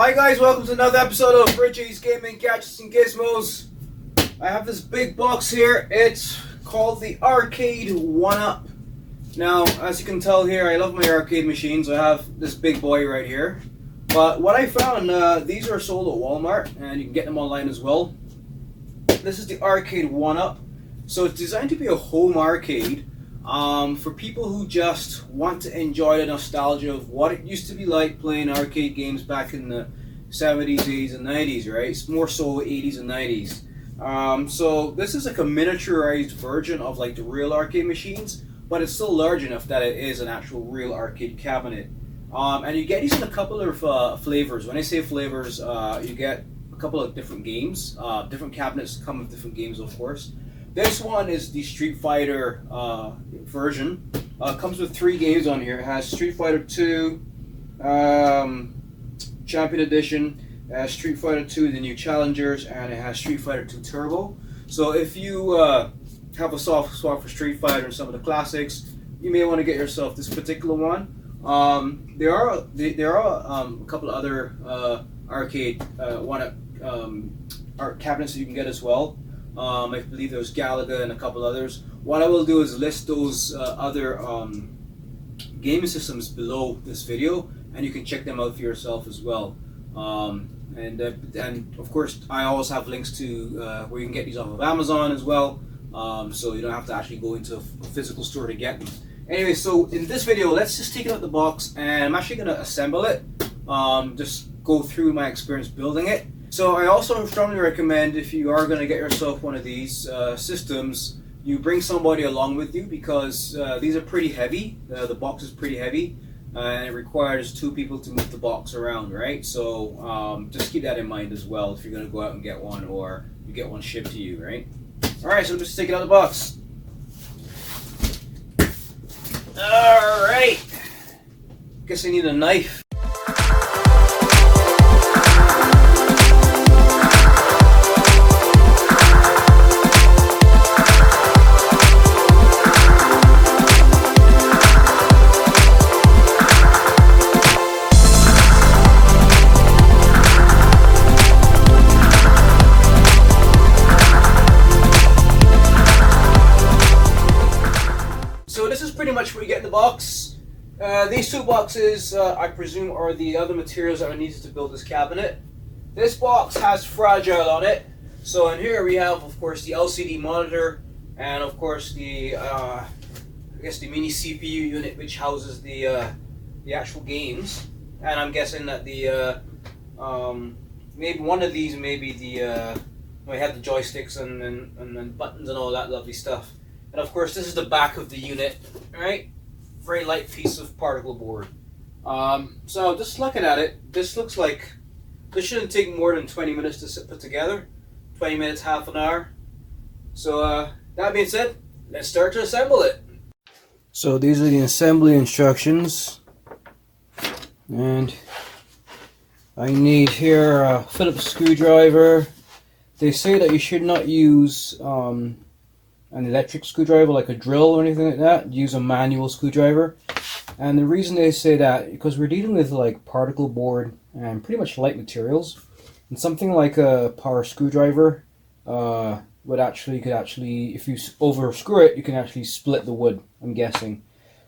Hi guys, welcome to another episode of Richie's Gaming Gadgets and Gizmos. I have this big box here. It's called the Arcade 1-Up. Now, as you can tell here, I love my arcade machines. I have this big boy right here. But what I found, these are sold at Walmart, and you can get them online as well. This is the Arcade 1-Up. So it's designed to be a home arcade for people who just want to enjoy the nostalgia of what it used to be like playing arcade games back in the 70s, 80s, and 90s, right? It's more so 80s and 90s. So this is like a miniaturized version of like the real arcade machines, but it's still large enough that it is an actual real arcade cabinet. And you get these in a couple of flavors. When I say flavors, you get a couple of different games. Different cabinets come with different games, of course. This one is the Street Fighter version. Comes with 3 games on here. It has Street Fighter 2 Champion Edition, it has Street Fighter 2 The New Challengers, and it has Street Fighter 2 Turbo. So if you have a soft spot for Street Fighter and some of the classics, you may want to get yourself this particular one. There are a couple of other arcade art cabinets that you can get as well. I believe there's Galaga and a couple others. What I will do is list those other gaming systems below this video, and you can check them out for yourself as well. And of course, I always have links to where you can get these off of Amazon as well, so you don't have to actually go into a physical store to get them. Anyway, so in this video, let's just take it out the box, and I'm actually going to assemble it, just go through my experience building it. So I also strongly recommend, if you are going to get yourself one of these systems, you bring somebody along with you, because these are pretty heavy. The box is pretty heavy, and it requires 2 people to move the box around, right? So just keep that in mind as well if you're going to go out and get one, or you get one shipped to you, right? Alright, so just take it out of the box. Alright, guess I need a knife. Pretty much what you get in the box. These 2 boxes, I presume, are the other materials that are needed to build this cabinet. This box has Fragile on it. So in here we have, of course, the LCD monitor, and of course the I guess the mini CPU unit, which houses the actual games. And I'm guessing that the maybe one of these, maybe the we have the joysticks and buttons and all that lovely stuff. And of course, this is the back of the unit, right? Very light piece of particle board. So just looking at it, this looks like this shouldn't take more than 20 minutes to put together. 20 minutes, half an hour. So that being said, let's start to assemble it. So these are the assembly instructions. And I need here a Phillips screwdriver. They say that you should not use an electric screwdriver like a drill or anything like that. Use a manual screwdriver. And the reason they say that, because we're dealing with like particle board and pretty much light materials, and something like a power screwdriver could actually, if you over screw it, you can actually split the wood, I'm guessing.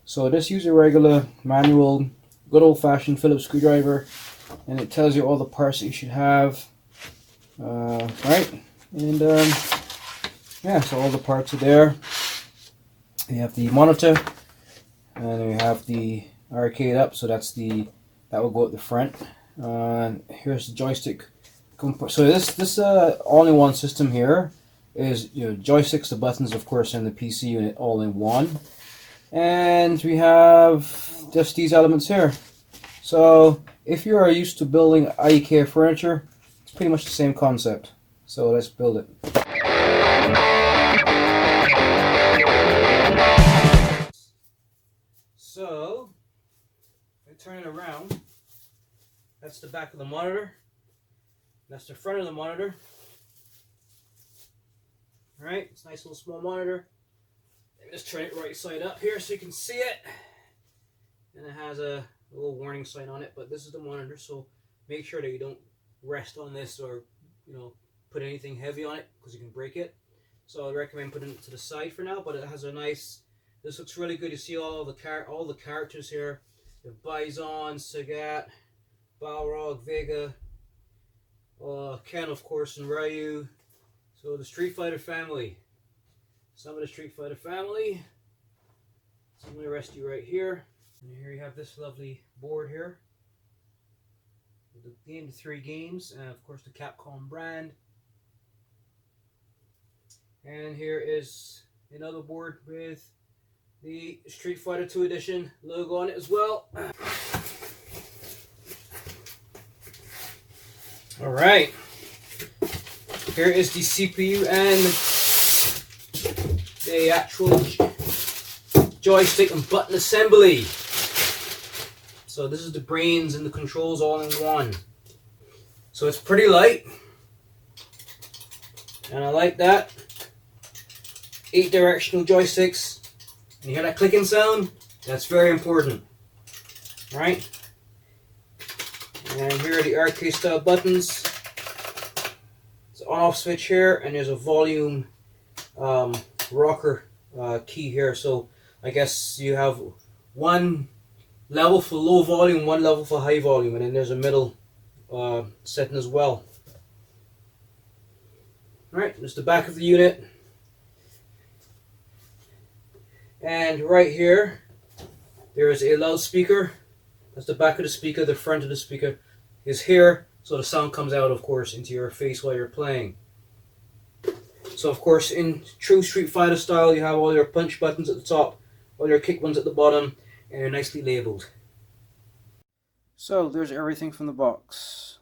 So just use a regular manual, good old-fashioned Phillips screwdriver, and it tells you all the parts that you should have. Right, and yeah, so all the parts are there. You have the monitor, and then we have the arcade up, so that will go at the front. Here's the joystick. So this all-in-one system here is, joysticks, the buttons, of course, and the PC unit all in one. And we have just these elements here. So if you are used to building IKEA furniture, it's pretty much the same concept. So let's build it. So, if I turn it around, that's the back of the monitor, that's the front of the monitor. Alright, it's a nice little small monitor. Let me just turn it right side up here so you can see it. And it has a little warning sign on it, but this is the monitor, so Make sure that you don't rest on this or put anything heavy on it because you can break it. So I recommend putting it to the side for now. But it has a nice. This looks really good. You see all the characters here. The Bison, Sagat, Balrog, Vega, Ken of course, and Ryu. So the Street Fighter family. Some of the Street Fighter family. So I'm going to rest you right here. And here you have this lovely board here. The 3 games, and of course the Capcom brand. And here is another board with the Street Fighter 2 Edition logo on it as well. Alright. Here is the CPU and the actual joystick and button assembly. So this is the brains and the controls all in one. So it's pretty light. And I like that. 8 directional joysticks. And you hear that clicking sound? That's very important. Right? And here are the arcade style buttons. It's an on off switch here, and there's a volume rocker key here. So I guess you have one level for low volume, one level for high volume, and then there's a middle setting as well. Alright, there's the back of the unit. And right here, there is a loudspeaker. That's the back of the speaker. The front of the speaker is here, so the sound comes out, of course, into your face while you're playing. So, of course, in true Street Fighter style, you have all your punch buttons at the top, all your kick ones at the bottom, and they're nicely labeled. So, there's everything from the box.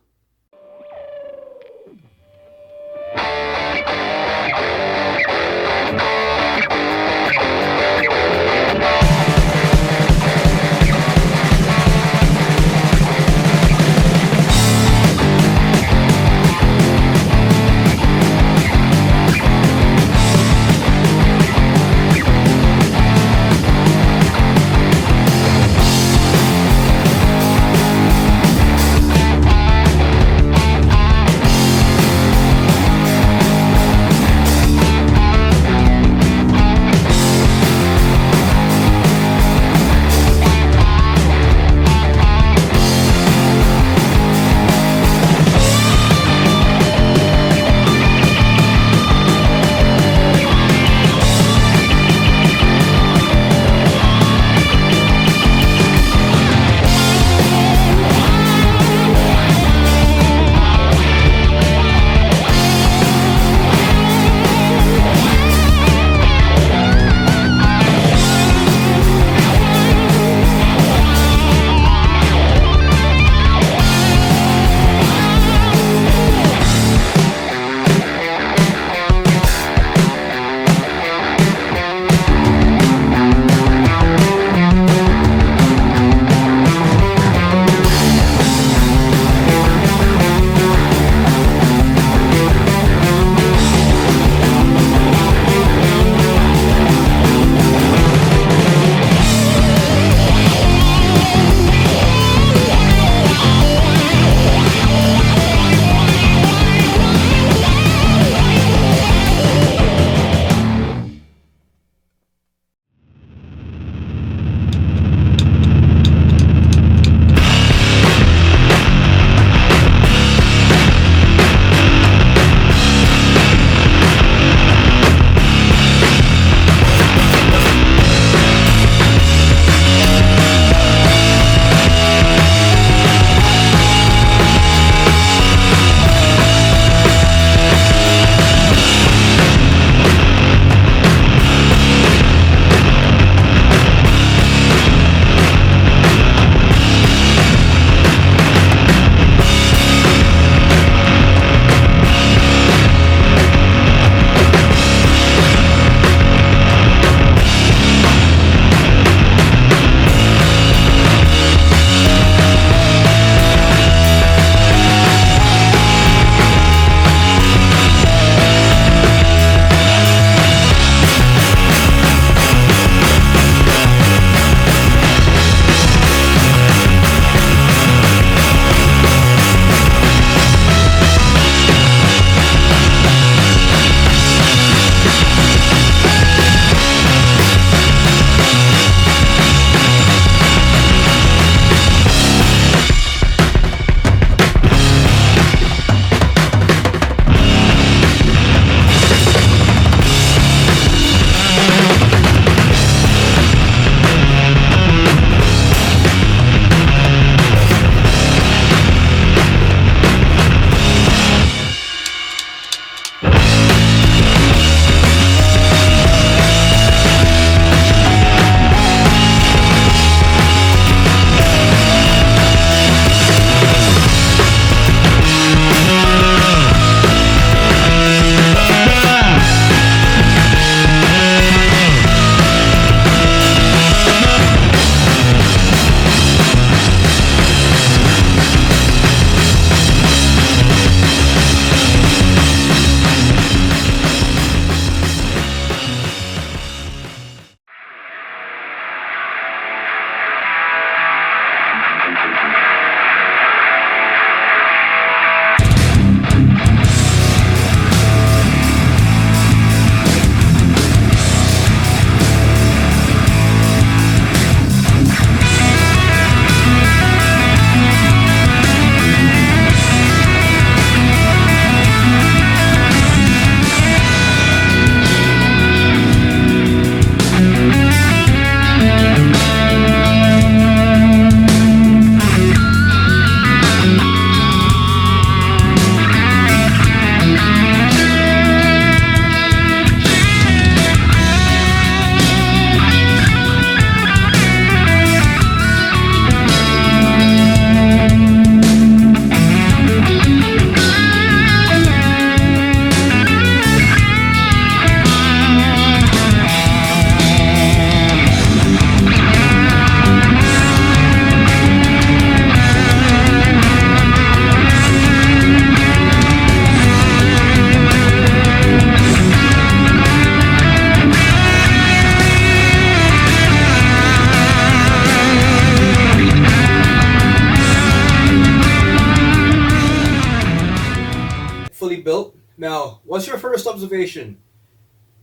what's your first observation?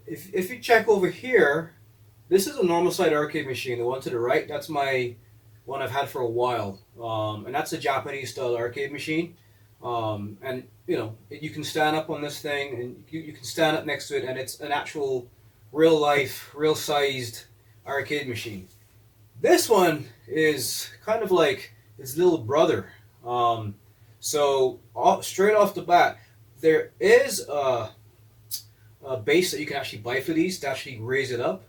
If you check over here, this is a normal side arcade machine. The one to the right, that's my one I've had for a while, and that's a Japanese style arcade machine. And you know, you can stand up on this thing, and you can stand up next to it, and it's an actual, real life, real sized arcade machine. This one is kind of like its little brother. Straight off the bat, there is a base that you can actually buy for these to actually raise it up.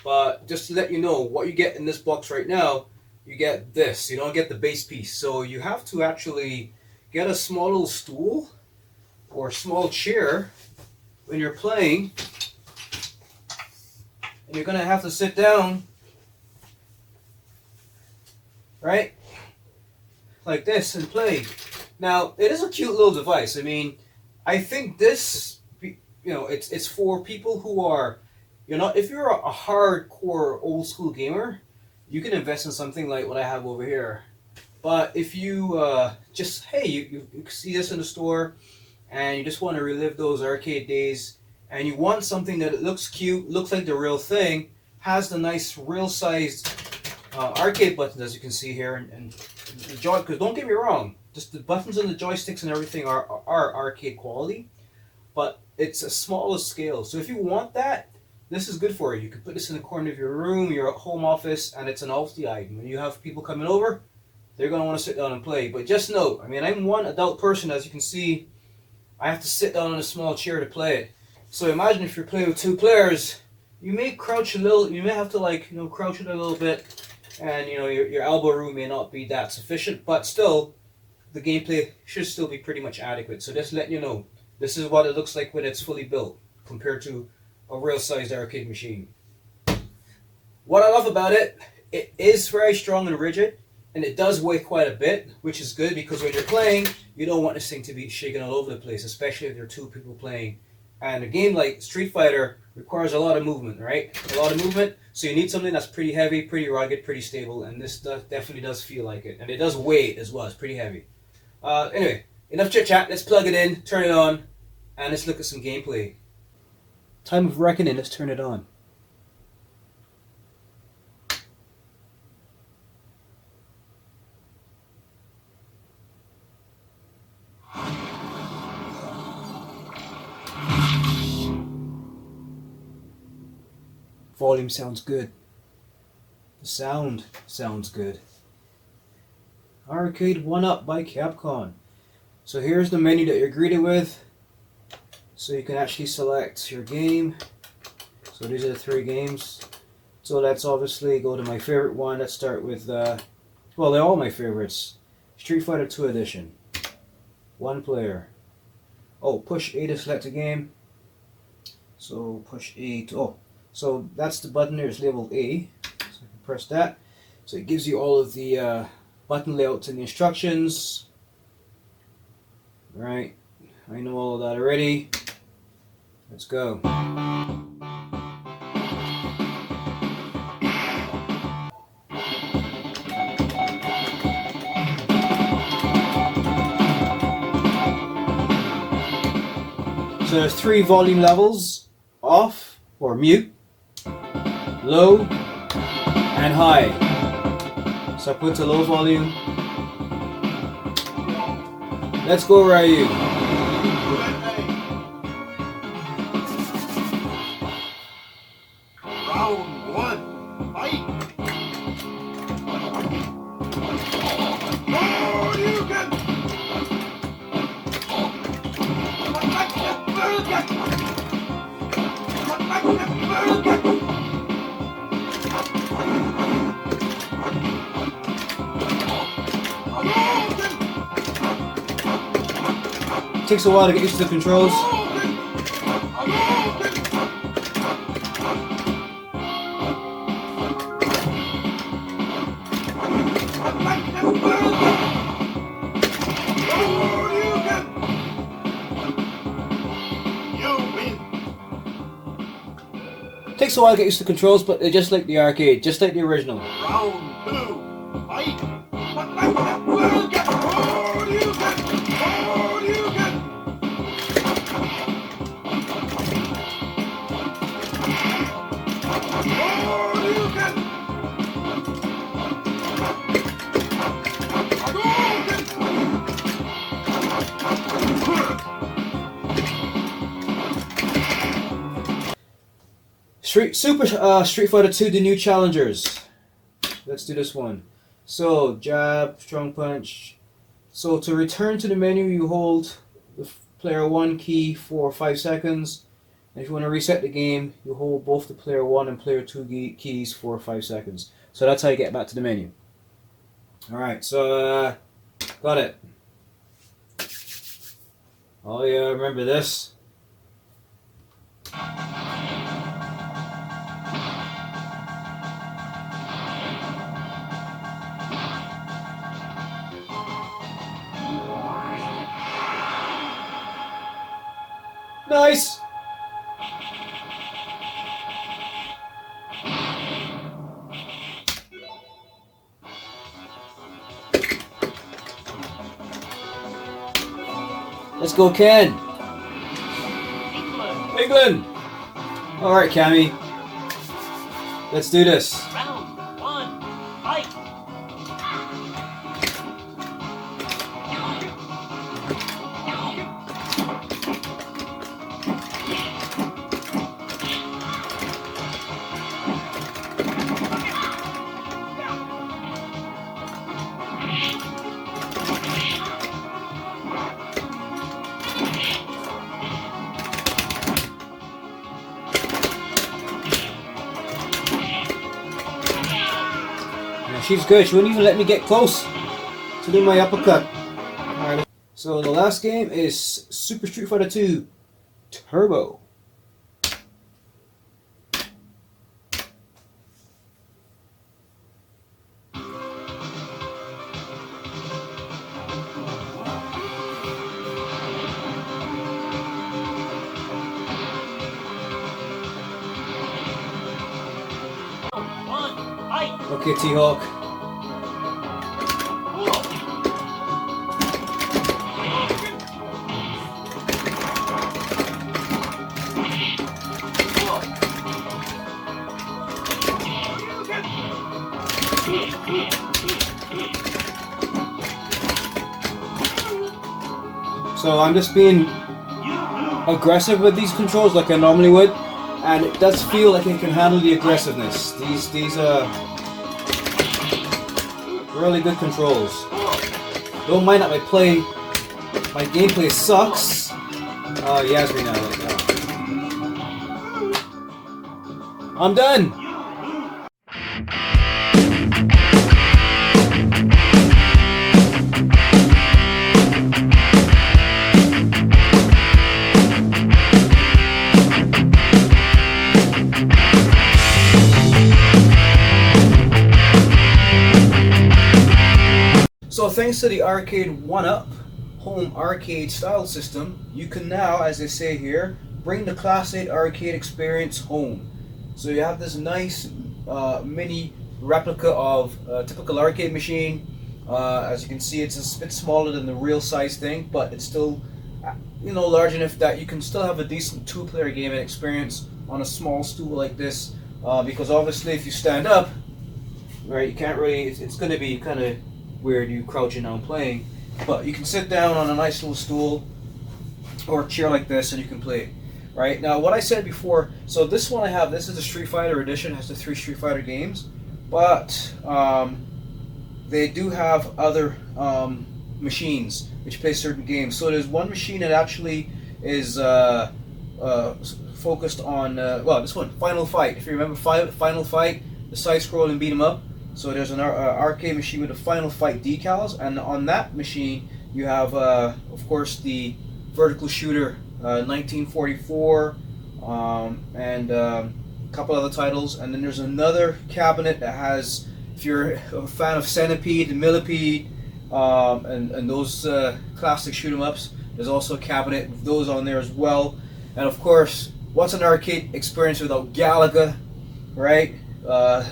But just to let you know, what you get in this box right now, you get this. You don't get the base piece. So you have to actually get a small little stool or small chair when you're playing. And you're going to have to sit down, right? Like this and play. Now, it is a cute little device. I mean, I think this, you know, it's for people who are, you know, if you're a hardcore old school gamer, you can invest in something like what I have over here. But if you just, hey, you see this in the store and you just want to relive those arcade days and you want something that looks cute, looks like the real thing, has the nice real sized arcade buttons as you can see here, and the joy, because don't get me wrong, just the buttons and the joysticks and everything are arcade quality, but it's a smaller scale. So if you want that, this is good for you. You can put this in the corner of your room, your home office, and it's an novelty item. When you have people coming over, they're going to want to sit down and play. But just note, I mean, I'm one adult person, as you can see. I have to sit down on a small chair to play it. So imagine if you're playing with two players, you may crouch a little, you may have to, like, you know, crouch it a little bit, and, you know, your elbow room may not be that sufficient, but still, the gameplay should still be pretty much adequate. So just letting you know, this is what it looks like when it's fully built compared to a real-sized arcade machine. What I love about it, it is very strong and rigid, and it does weigh quite a bit, which is good because when you're playing, you don't want this thing to be shaking all over the place, especially if there are two people playing. And a game like Street Fighter requires a lot of movement, right? A lot of movement, so you need something that's pretty heavy, pretty rugged, pretty stable, and this definitely does feel like it. And it does weigh as well, it's pretty heavy. Anyway, enough chit-chat, let's plug it in, turn it on, and let's look at some gameplay. Time of reckoning, let's turn it on. Volume sounds good. The sound sounds good. Arcade 1-Up by Capcom. So here's the menu that you're greeted with. So you can actually select your game. So these are the 3 games. So let's obviously go to my favorite one. Let's start with, well, they're all my favorites. Street Fighter 2 Edition. 1 player. Oh, push A to select a game. So push A to, oh. So that's the button there, it's labeled A. So I can press that. So it gives you all of the button layouts and the instructions. Right, I know all of that already. Let's go. So there's 3 volume levels: off or mute, low, and high. So I put to low volume. Let's go, Ryu. Round 1, fight! Takes a while to get used to the controls. Takes a while to get used to the controls, but they're just like the arcade, just like the original. Round 2, fight! Street Fighter 2, the new challengers. Let's do this one. So, jab, strong punch. So to return to the menu, you hold the player 1 key for 5 seconds. And if you want to reset the game, you hold both the player 1 and player 2 keys for 5 seconds. So that's how you get back to the menu. Alright, so got it. Oh yeah, remember this. Nice! Let's go, Ken! England! Alright, Cammy. Let's do this. Round 1, fight! She's good. She wouldn't even let me get close to do my uppercut. Alright. So the last game is Super Street Fighter 2 Turbo. Okay, T-Hawk. So I'm just being aggressive with these controls like I normally would, and it does feel like it can handle the aggressiveness. These are really good controls. Don't mind that my gameplay sucks. Yasmin now like that. I'm done! So thanks to the Arcade 1-Up home arcade style system, you can now, as they say here, bring the Class 8 arcade experience home. So you have this nice mini replica of a typical arcade machine. As you can see, it's a bit smaller than the real size thing, but it's still large enough that you can still have a decent 2-player gaming experience on a small stool like this. Because obviously if you stand up, right, you can't really, it's going to be kind of weird you crouching down playing, but you can sit down on a nice little stool or a chair like this and you can play. Right, now what I said before, so this one I have, this is the Street Fighter edition, has the 3 Street Fighter games, but they do have other machines which play certain games. So there's one machine that actually is focused on, well, this one, Final Fight. If you remember Final Fight, the side-scrolling beat 'em up. So there's an arcade machine with the Final Fight decals, and on that machine you have, of course, the vertical shooter 1944, and a couple other titles. And then there's another cabinet that has, if you're a fan of Centipede and Millipede, and those classic shoot 'em ups, there's also a cabinet with those on there as well. And of course, what's an arcade experience without Galaga, right?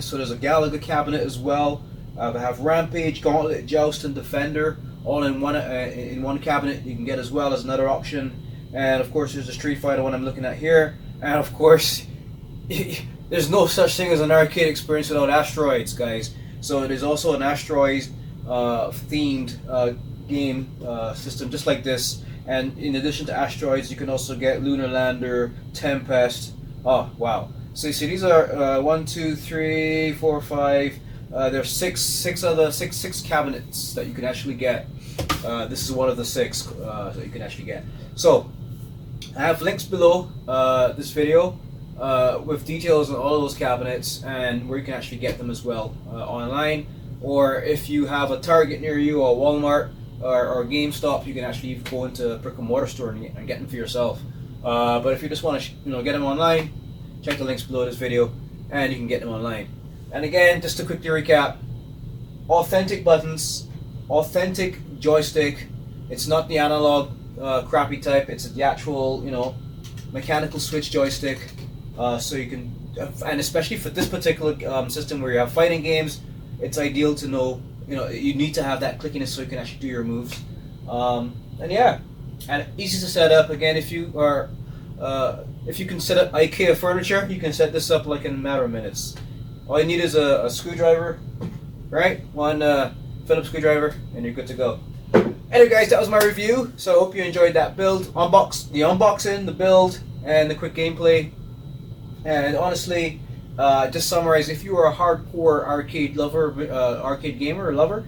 So there's a Galaga cabinet as well. They have Rampage, Gauntlet, Joust, and Defender all in one cabinet. You can get as well as another option. And of course, there's the Street Fighter one I'm looking at here. And of course, there's no such thing as an arcade experience without Asteroids, guys. So there's also an Asteroids themed game system just like this. And in addition to Asteroids, you can also get Lunar Lander, Tempest. Oh wow! So you see, these are 1, 2, 3, 4, 5. There's six cabinets that you can actually get. This is one of the 6 that you can actually get. So I have links below this video with details on all of those cabinets and where you can actually get them as well online. Or if you have a Target near you, or Walmart, or GameStop, you can actually go into a brick and mortar store and get them for yourself. But if you just want to, get them online, check the links below this video, and you can get them online. And again, just to quickly recap: authentic buttons, authentic joystick. It's not the analog crappy type. It's the actual, mechanical switch joystick. So you can, and especially for this particular system where you have fighting games, it's ideal to know, you need to have that clickiness so you can actually do your moves. And yeah, and easy to set up. Again, if you can set up IKEA furniture, you can set this up like in a matter of minutes. All you need is a screwdriver, right? One Phillips screwdriver, and you're good to go. Anyway, guys, that was my review. So I hope you enjoyed that build, the unboxing, the build, and the quick gameplay. And honestly, just summarize: if you are a hardcore arcade lover, arcade gamer or lover,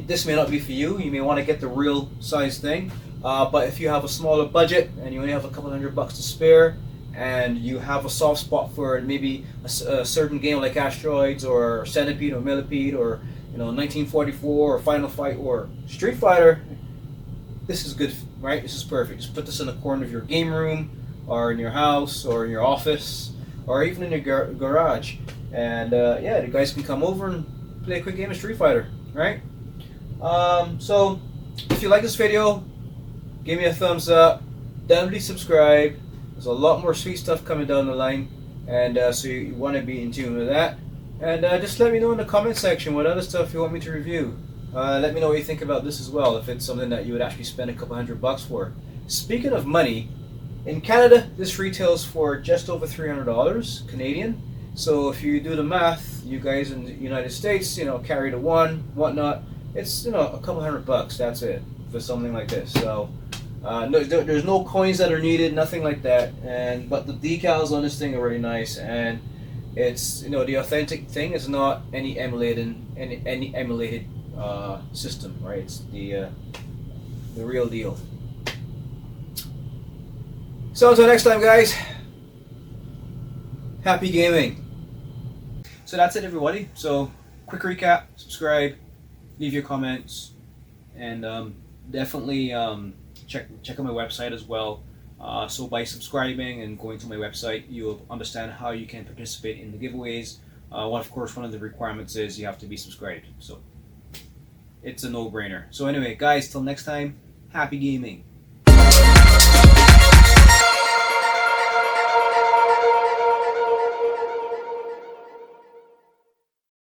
this may not be for you. You may want to get the real size thing. But if you have a smaller budget and you only have a couple $100 to spare, and you have a soft spot for maybe a certain game like Asteroids or Centipede or Millipede or 1944 or Final Fight or Street Fighter, this is good, right? This is perfect. Just put this in the corner of your game room, or in your house, or in your office, or even in your garage, and yeah, the guys can come over and play a quick game of Street Fighter, right? So if you like this video, give me a thumbs up, definitely subscribe. There's a lot more sweet stuff coming down the line, and so you want to be in tune with that. And just let me know in the comment section what other stuff you want me to review. Let me know what you think about this as well, if it's something that you would actually spend a couple $100 for. Speaking of money, in Canada, this retails for just over $300 Canadian. So if you do the math, you guys in the United States, carry the one, whatnot, it's a couple $100. That's it for something like this. So there's no coins that are needed, nothing like that. But the decals on this thing are really nice, and it's the authentic thing is not any emulated system, right? It's the real deal. So until next time, guys, happy gaming. So that's it, everybody. So quick recap: subscribe, leave your comments, and definitely check out my website as well. So by subscribing and going to my website, you'll understand how you can participate in the giveaways. Of course, one of the requirements is you have to be subscribed. So it's a no-brainer. So anyway, guys, till next time, happy gaming.